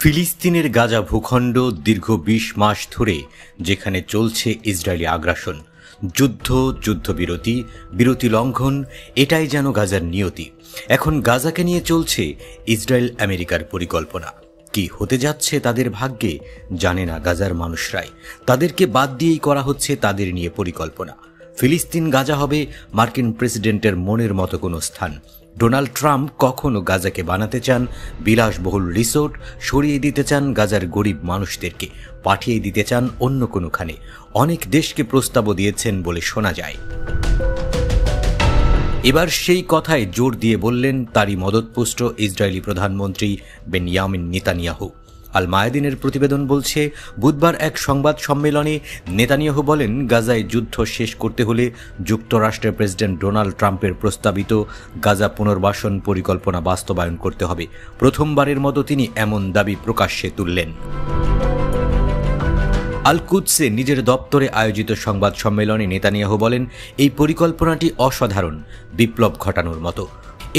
ফিলিস্তিনের গাজা ভূখণ্ড দীর্ঘ ২০ মাস ধরে যেখানে চলছে ইসরায়েলি আগ্রাসন, যুদ্ধ, যুদ্ধবিরতি, বিরতি লঙ্ঘন, এটাই যেন গাজার নিয়তি। এখন গাজাকে নিয়ে চলছে ইসরায়েল আমেরিকার পরিকল্পনা। কি হতে যাচ্ছে তাদের ভাগ্যে জানে না গাজার মানুষরাই। তাদেরকে বাদ দিয়েই করা হচ্ছে তাদের নিয়ে পরিকল্পনা। ফিলিস্তিন গাজা হবে মার্কিন প্রেসিডেন্টের মনের মতো কোনো স্থান। ডোনাল্ড ট্রাম্প কখনো গাজাকে বানাতে চান বিলাসবহুল রিসোর্ট, সরিয়ে দিতে চান গাজার গরিব মানুষদেরকে, পাঠিয়ে দিতে চান অন্য কোনোখানে। অনেক দেশকে প্রস্তাবও দিয়েছেন বলে শোনা যায়। এবার সেই কথায় জোর দিয়ে বললেন তারই মদতপুষ্ট ইসরায়েলি প্রধানমন্ত্রী বেনিয়ামিন নেতানিয়াহু। আল মায়াদিনের প্রতিবেদন বলছে, বুধবার এক সংবাদ সম্মেলনে নেতানিয়াহু বলেন, গাজায় যুদ্ধ শেষ করতে হলে যুক্তরাষ্ট্রের প্রেসিডেন্ট ডোনাল্ড ট্রাম্পের প্রস্তাবিত গাজা পুনর্বাসন পরিকল্পনা বাস্তবায়ন করতে হবে। প্রথমবারের মতো তিনি এমন দাবি প্রকাশ্যে তুললেন। আল কুদসে নিজের দপ্তরে আয়োজিত সংবাদ সম্মেলনে নেতানিয়াহু বলেন, এই পরিকল্পনাটি অসাধারণ, বিপ্লব ঘটানোর মতো।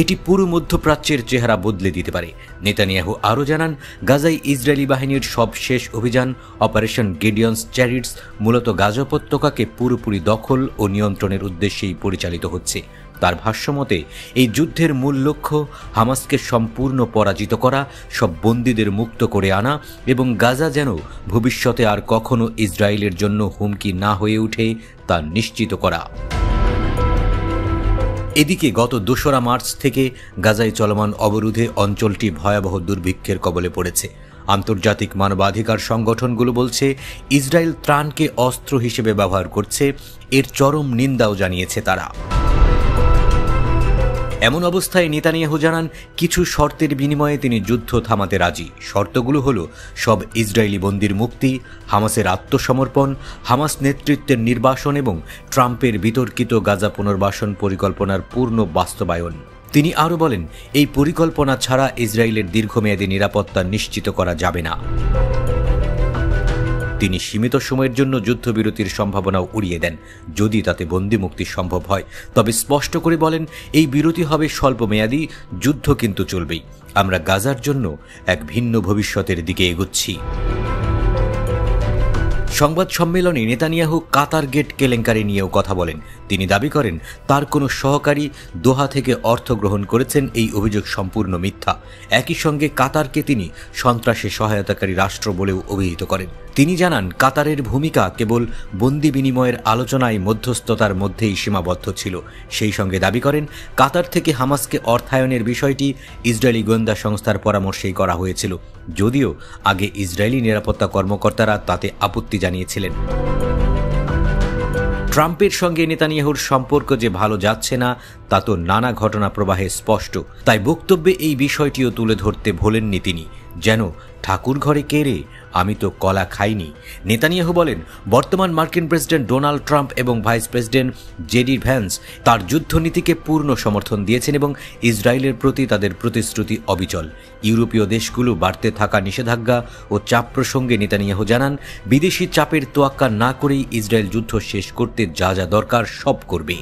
এটি পুরো মধ্যপ্রাচ্যের চেহারা বদলে দিতে পারে। নেতানিয়াহু আরও জানান, গাজায় ইসরায়েলি বাহিনীর সব শেষ অভিযান অপারেশন গিডিয়নস চ্যারিটস মূলত গাজা উপত্যকাকে পুরোপুরি দখল ও নিয়ন্ত্রণের উদ্দেশ্যেই পরিচালিত হচ্ছে। তার ভাষ্যমতে এই যুদ্ধের মূল লক্ষ্য হামাসকে সম্পূর্ণ পরাজিত করা, সব বন্দীদের মুক্ত করে আনা এবং গাজা যেন ভবিষ্যতে আর কখনো ইসরায়েলের জন্য হুমকি না হয়ে ওঠে তা নিশ্চিত করা। এদিকে গত ২রা মার্চ থেকে গাজায় চলমান অবরোধে অঞ্চলটি ভয়াবহ দুর্ভিক্ষের কবলে পড়েছে। আন্তর্জাতিক মানবাধিকার সংগঠনগুলো বলছে, ইসরায়েল ত্রাণকে অস্ত্র হিসেবে ব্যবহার করছে। এর চরম নিন্দাও জানিয়েছে তারা। এমন অবস্থায় নেতানিয়াহু জানান, কিছু শর্তের বিনিময়ে তিনি যুদ্ধ থামাতে রাজি। শর্তগুলো হলো সব ইসরায়েলি বন্দীর মুক্তি, হামাসের আত্মসমর্পণ, হামাস নেতৃত্বের নির্বাসন এবং ট্রাম্পের বিতর্কিত গাজা পুনর্বাসন পরিকল্পনার পূর্ণ বাস্তবায়ন। তিনি আরও বলেন, এই পরিকল্পনা ছাড়া ইসরায়েলের দীর্ঘমেয়াদী নিরাপত্তা নিশ্চিত করা যাবে না। তিনি সীমিত সময়ের জন্য যুদ্ধবিরতির সম্ভাবনাও উড়িয়ে দেন, যদি তাতে বন্দী মুক্তি সম্ভব হয়। তবে স্পষ্ট করে বলেন, এই বিরতি হবে স্বল্পমেয়াদী, যুদ্ধ কিন্তু চলবেই। আমরা গাজার জন্য এক ভিন্ন ভবিষ্যতের দিকে এগোচ্ছি। সংবাদ সম্মেলনে নেতানিয়াহু কাতার গেট কেলেঙ্কারি নিয়েও কথা বলেন। তিনি দাবি করেন, তার কোনো সহকারী দোহা থেকে অর্থ গ্রহণ করেছেন। এই অভিযোগ সম্পূর্ণ মিথ্যা। একই সঙ্গে কাতারকে তিনি সন্ত্রাসে সহায়তাকারী রাষ্ট্র বলেও অভিহিত করেন। তিনি জানান, কাতারের ভূমিকা কেবল বন্দি বিনিময়ের আলোচনায় মধ্যস্থতার মধ্যেই সীমাবদ্ধ ছিল। সেই সঙ্গে দাবি করেন, কাতার থেকে হামাসকে অর্থায়নের বিষয়টি ইসরায়েলি গোয়েন্দা সংস্থার পরামর্শেই করা হয়েছিল, যদিও আগে ইসরায়েলি নিরাপত্তা কর্মকর্তারা তাতে আপত্তি জানিয়েছিলেন। ট্রাম্পের সঙ্গে নেতানিয়াহুর সম্পর্ক যে ভালো যাচ্ছে না তা তো নানা ঘটনা প্রবাহে স্পষ্ট। তাই বক্তব্যে এই বিষয়টিও তুলে ধরতে ভোলেননি তিনি। যেন ঠাকুর ঘরে কে রে, আমি তো কলা খাইনি। নেতানিয়াহু বলেন, বর্তমান মার্কিন প্রেসিডেন্ট ডোনাল্ড ট্রাম্প এবং ভাইস প্রেসিডেন্ট জেডি ভ্যান্স তার যুদ্ধনীতিকে পূর্ণ সমর্থন দিয়েছেন এবং ইসরায়েলের প্রতি তাদের প্রতিশ্রুতি অবিচল। ইউরোপীয় দেশগুলো বাড়তে থাকা নিষেধাজ্ঞা ও চাপ প্রসঙ্গে নেতানিয়াহু জানান, বিদেশি চাপের তোয়াক্কা না করেই ইসরায়েল যুদ্ধ শেষ করতে যা যা দরকার সব করবে।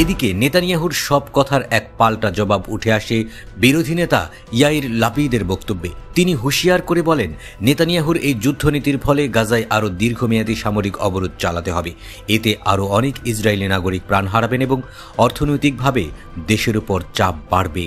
এদিকে নেতানিয়াহুর সব কথার এক পাল্টা জবাব উঠে আসে বিরোধী নেতা ইয়াইর লাপিদের বক্তব্যে। তিনি হুঁশিয়ার করে বলেন, নেতানিয়াহুর এই যুদ্ধনীতির ফলে গাজায় আরও দীর্ঘমেয়াদী সামরিক অবরোধ চালাতে হবে। এতে আরও অনেক ইসরায়েলি নাগরিক প্রাণ হারাবেন এবং অর্থনৈতিকভাবে দেশের উপর চাপ বাড়বে।